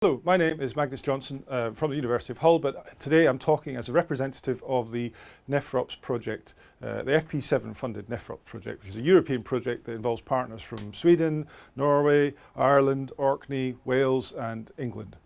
Hello, my name is Magnus Johnson from the University of Hull, but today I'm talking as a representative of the Nephrops project, the FP7 funded Nephrops project, which is a European project that involves partners from Sweden, Norway, Ireland, Orkney, Wales and England.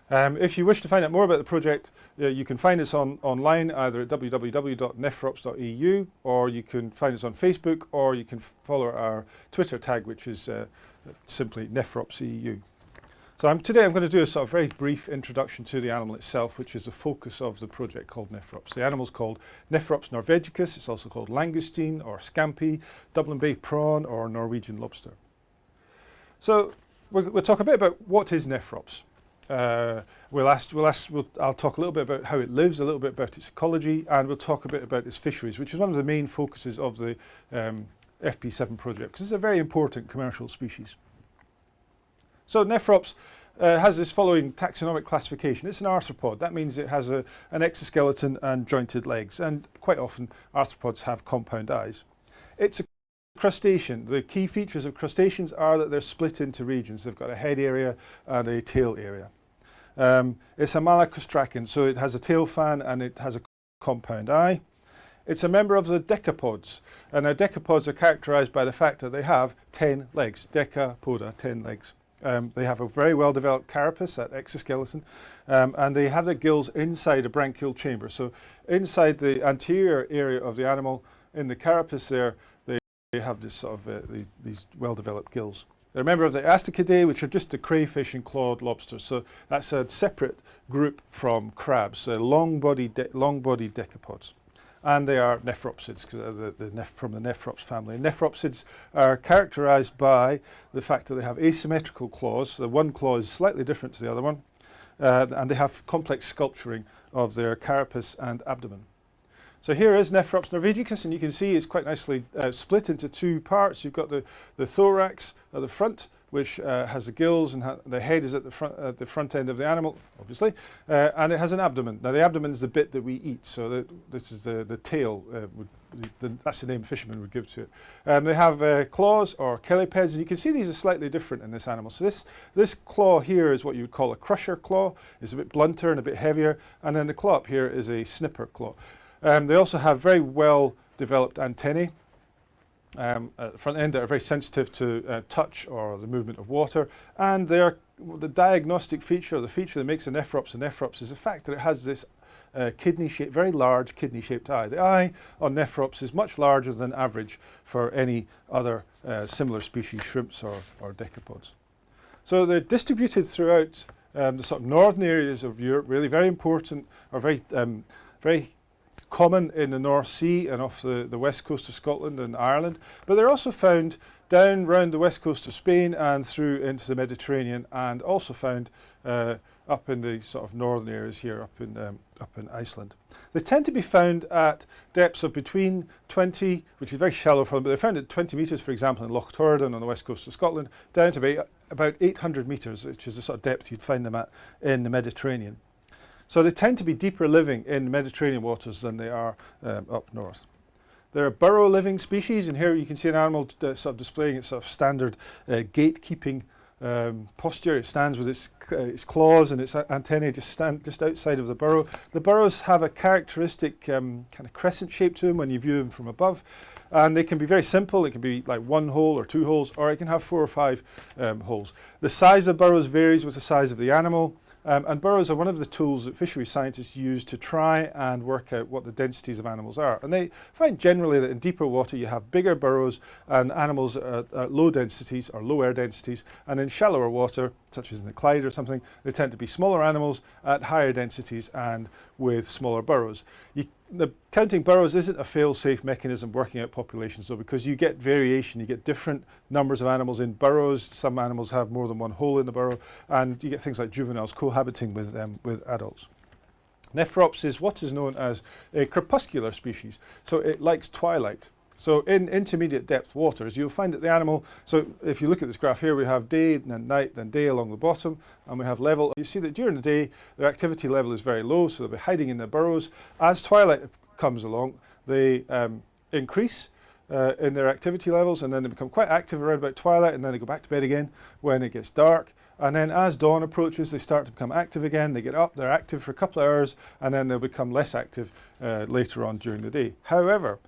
If you wish to find out more about the project, you can find us online either at www.nephrops.eu, or you can find us on Facebook, or you can follow our Twitter tag, which is simply NephropsEU. So today I'm going to do a sort of very brief introduction to the animal itself, which is the focus of the project called Nephrops. The animal is called Nephrops norvegicus. It's also called langoustine or scampi, Dublin Bay prawn or Norwegian lobster. So we'll talk a bit about what is Nephrops. I'll talk a little bit about how it lives, a little bit about its ecology, and we'll talk a bit about its fisheries, which is one of the main focuses of the FP7 project, because it's a very important commercial species. So Nephrops has this following taxonomic classification. It's an arthropod. That means it has an exoskeleton and jointed legs, and quite often arthropods have compound eyes. It's a crustacean. The key features of crustaceans are that they're split into regions. They've got a head area and a tail area. It's a malacostracan, so it has a tail fan and it has a compound eye. It's a member of the decapods, and our decapods are characterized by the fact that they have 10 legs. Decapoda, 10 legs. They have a very well developed carapace, that exoskeleton, and they have their gills inside a branchial chamber. So inside the anterior area of the animal, in the carapace there, they have this sort of these well developed gills. They're a member of the Astacidae, which are just the crayfish and clawed lobsters. So that's a separate group from crabs, so long-bodied decapods. And they are nephropsids, because from the Nephrops family. And nephropsids are characterized by the fact that they have asymmetrical claws. So one claw is slightly different to the other one. And they have complex sculpturing of their carapace and abdomen. So here is Nephrops norvegicus, and you can see it's quite nicely split into two parts. You've got the thorax at the front, which has the gills, and the head is at the front end of the animal, obviously, and it has an abdomen. Now the abdomen is the bit that we eat, so this is the tail, that's the name fishermen would give to it. They have claws or chelipeds, and you can see these are slightly different in this animal. So this claw here is what you would call a crusher claw. It's a bit blunter and a bit heavier, and then the claw up here is a snipper claw. They also have very well developed antennae at the front end that are very sensitive to touch or the movement of water, and they are the diagnostic feature, the feature that makes a nephrops is the fact that it has this very large kidney-shaped eye. The eye on Nephrops is much larger than average for any other similar species, shrimps or decapods. So they're distributed throughout the sort of northern areas of Europe, really very important, or very common in the North Sea and off the west coast of Scotland and Ireland, but they're also found down around the west coast of Spain and through into the Mediterranean, and also found up in the sort of northern areas here up in Iceland. They tend to be found at depths of between 20, which is very shallow for them, but they're found at 20 metres, for example, in Loch Torridon on the west coast of Scotland, down to about 800 metres, which is the sort of depth you'd find them at in the Mediterranean. So they tend to be deeper living in Mediterranean waters than they are up north. They're a burrow-living species, and here you can see an animal sort of displaying its sort of standard gatekeeping posture. It stands with its claws and its antennae just outside of the burrow. The burrows have a characteristic kind of crescent shape to them when you view them from above, and they can be very simple. It can be like one hole or two holes, or it can have 4 or 5 holes. The size of the burrows varies with the size of the animal. And burrows are one of the tools that fisheries scientists use to try and work out what the densities of animals are. And they find generally that in deeper water you have bigger burrows and animals at low densities or low air densities, and in shallower water, such as in the Clyde or something, they tend to be smaller animals at higher densities and with smaller burrows. The counting burrows isn't a fail-safe mechanism working out populations, though, because you get variation. You get different numbers of animals in burrows. Some animals have more than one hole in the burrow, and you get things like juveniles cohabiting with adults. Nephrops is what is known as a crepuscular species, so it likes twilight. So in intermediate depth waters, you'll find that the animal, so if you look at this graph here, we have day, then night, then day along the bottom, and we have level. You see that during the day, their activity level is very low, so they'll be hiding in their burrows. As twilight comes along, they increase in their activity levels, and then they become quite active around about twilight, and then they go back to bed again when it gets dark. and then as dawn approaches they start to become active again. They get up, they're active for a couple of hours, and then they'll become less active later on during the day. However,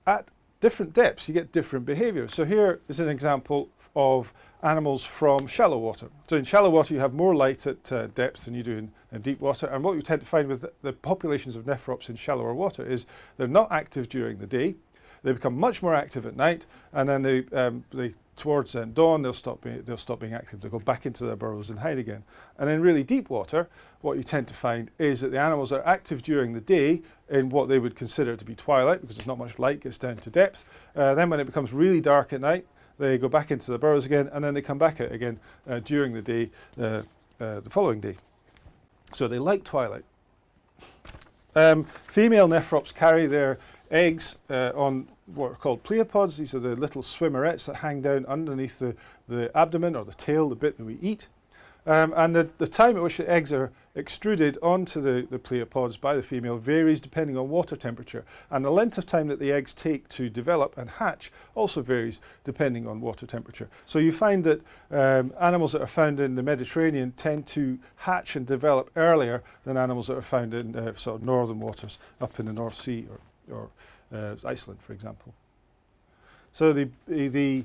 at different depths you get different behaviour. So here is an example of animals from shallow water. So in shallow water you have more light at depth than you do in deep water, and what you tend to find with the populations of nephrops in shallower water is they're not active during the day, they become much more active at night, and then they towards dawn they'll stop being active, they'll go back into their burrows and hide again. And in really deep water what you tend to find is that the animals are active during the day in what they would consider to be twilight, because there's not much light gets down to depth. Then when it becomes really dark at night they go back into the burrows again, and then they come back out again during the day, the following day. So they like twilight. Female nephrops carry their eggs on what are called pleopods. These are the little swimmerets that hang down underneath the abdomen, or the tail, the bit that we eat. And the time at which the eggs are extruded onto the pleopods by the female varies depending on water temperature, and the length of time that the eggs take to develop and hatch also varies depending on water temperature. So you find that animals that are found in the Mediterranean tend to hatch and develop earlier than animals that are found in sort of northern waters up in the North Sea or Iceland, for example. So the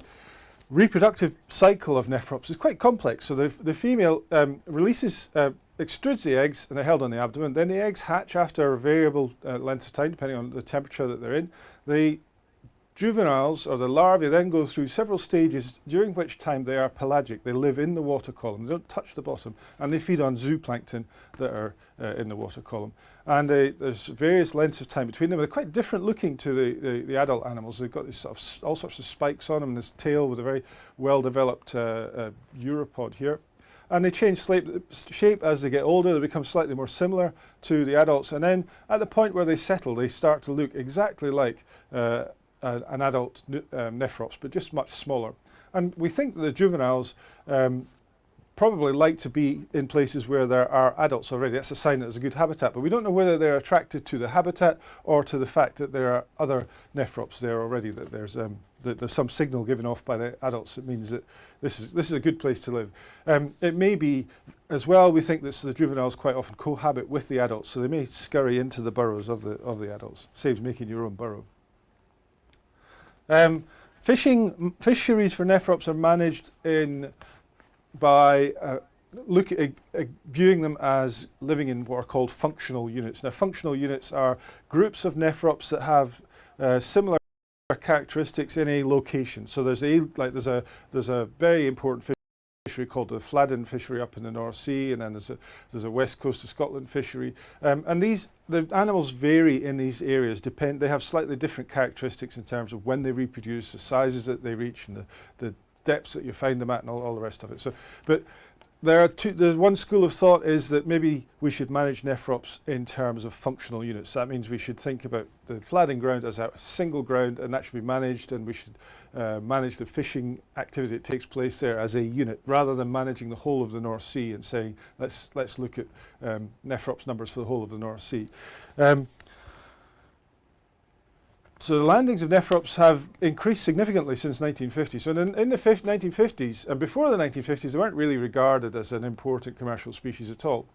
reproductive cycle of nephrops is quite complex. So the female extrudes the eggs, and they're held on the abdomen. Then the eggs hatch after a variable length of time depending on the temperature that they're in. The juveniles, or the larvae, then go through several stages during which time they are pelagic. They live in the water column, they don't touch the bottom, and they feed on zooplankton that are in the water column. And there's various lengths of time between them. They're quite different looking to the adult animals. They've got this sort of all sorts of spikes on them, and this tail with a very well developed uropod here. And they change shape as they get older. They become slightly more similar to the adults, and then at the point where they settle they start to look exactly like an adult nephrops, but just much smaller. And we think that the juveniles probably like to be in places where there are adults already. That's a sign that there's a good habitat, but we don't know whether they're attracted to the habitat or to the fact that there are other nephrops there already, that there's some signal given off by the adults that means that this is a good place to live. It may be as well, we think that the juveniles quite often cohabit with the adults, so they may scurry into the burrows of the adults. Saves making your own burrow. Fisheries for nephrops are managed by viewing them as living in what are called functional units. Now, functional units are groups of nephrops that have similar characteristics in a location. So there's a very important fishery called the Fladden fishery up in the North Sea, and then there's a west coast of Scotland fishery, and the animals vary in these areas. They have slightly different characteristics in terms of when they reproduce, the sizes that they reach, and the depths that you find them at, and all the rest of it. So, but there's one school of thought is that maybe we should manage nephrops in terms of functional units. That means we should think about the Fladden ground as a single ground, and that should be managed, and we should manage the fishing activity that takes place there as a unit, rather than managing the whole of the North Sea and saying let's look at nephrops numbers for the whole of the North Sea. So the landings of nephrops have increased significantly since 1950. So in the 1950s, and before the 1950s, they weren't really regarded as an important commercial species at all.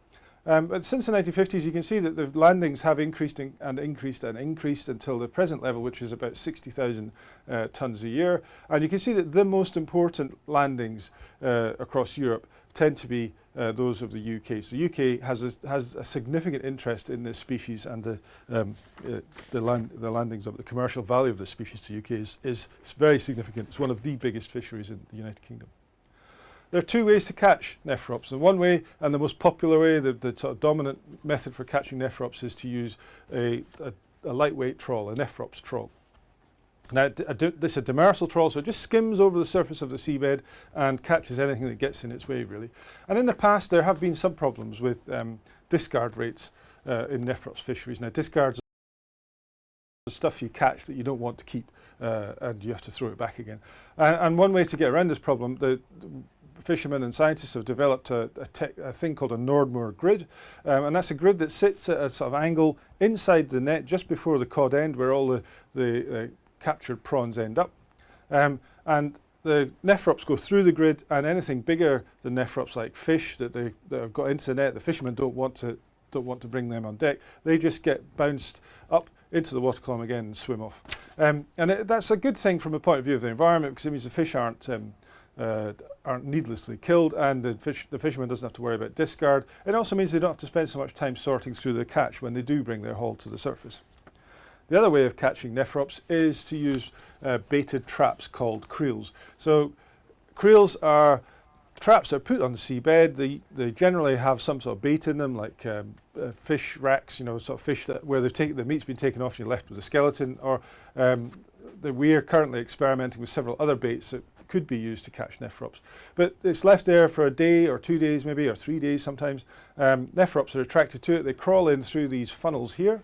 But since the 1950s, you can see that the landings have increased and increased and increased until the present level, which is about 60,000 tonnes a year. And you can see that the most important landings across Europe tend to be those of the UK. So the UK has a significant interest in this species, and the landings of the commercial value of the species to the UK is very significant. It's one of the biggest fisheries in the United Kingdom. There are two ways to catch nephrops. And one way, and the most popular way, the sort of dominant method for catching nephrops, is to use a lightweight trawl, a nephrops trawl. Now, this is a demersal trawl, so it just skims over the surface of the seabed and catches anything that gets in its way, really. And in the past, there have been some problems with discard rates in nephrops fisheries. Now, discards are stuff you catch that you don't want to keep, and you have to throw it back again. And one way to get around this problem, the fishermen and scientists have developed a thing called a Nordmoor grid, and that's a grid that sits at a sort of angle inside the net just before the cod end, where all the captured prawns end up. And the Nephrops go through the grid, and anything bigger than Nephrops, like fish that have got into the net, the fishermen don't want to bring them on deck. They just get bounced up into the water column again and swim off. That's a good thing from a point of view of the environment, because it means the fish aren't needlessly killed, and the fisherman doesn't have to worry about discard. It also means they don't have to spend so much time sorting through the catch when they do bring their haul to the surface. The other way of catching Nephrops is to use baited traps called creels. So creels are traps that are put on the seabed. They generally have some sort of bait in them, like fish racks, sort of fish where the meat's been taken off and you're left with a skeleton. Or we are currently experimenting with several other baits that could be used to catch Nephrops. But it's left there for a day or 2 days maybe, or 3 days sometimes. Nephrops are attracted to it. They crawl in through these funnels here,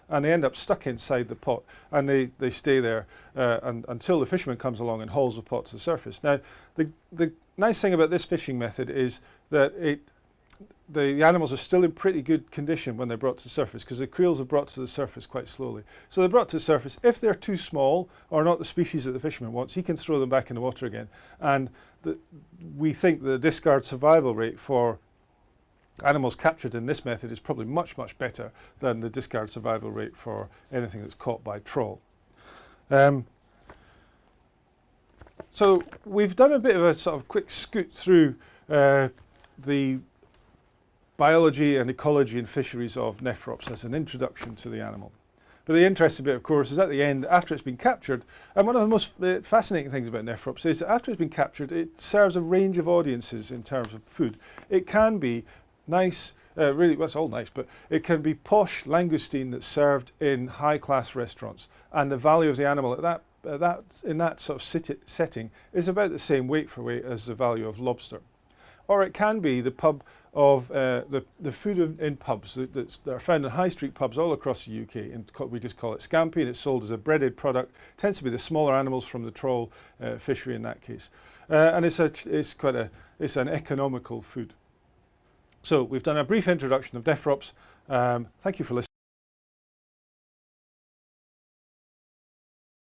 and they end up stuck inside the pot, and they stay there until the fisherman comes along and hauls the pot to the surface. Now, the nice thing about this fishing method is that the animals are still in pretty good condition when they're brought to the surface, because the creels are brought to the surface quite slowly. So they're brought to the surface. If they're too small or not the species that the fisherman wants, he can throw them back in the water again. And we think the discard survival rate for animals captured in this method is probably much, much better than the discard survival rate for anything that's caught by trawl. So we've done a bit of a sort of quick scoot through the biology and ecology and fisheries of Nephrops as an introduction to the animal. But the interesting bit, of course, is at the end, after it's been captured, and one of the most fascinating things about Nephrops is that after it's been captured, it serves a range of audiences in terms of food. It can be nice, really, well, it's all nice, but it can be posh langoustine that's served in high-class restaurants, and the value of the animal in that sort of setting is about the same weight for weight as the value of lobster. Or it can be the pub of the food in pubs that are found in high street pubs all across the UK, and we just call it scampi, and it's sold as a breaded product. It tends to be the smaller animals from the trawl fishery in that case, and it's an economical food. So we've done a brief introduction of Nephrops. Thank you for listening.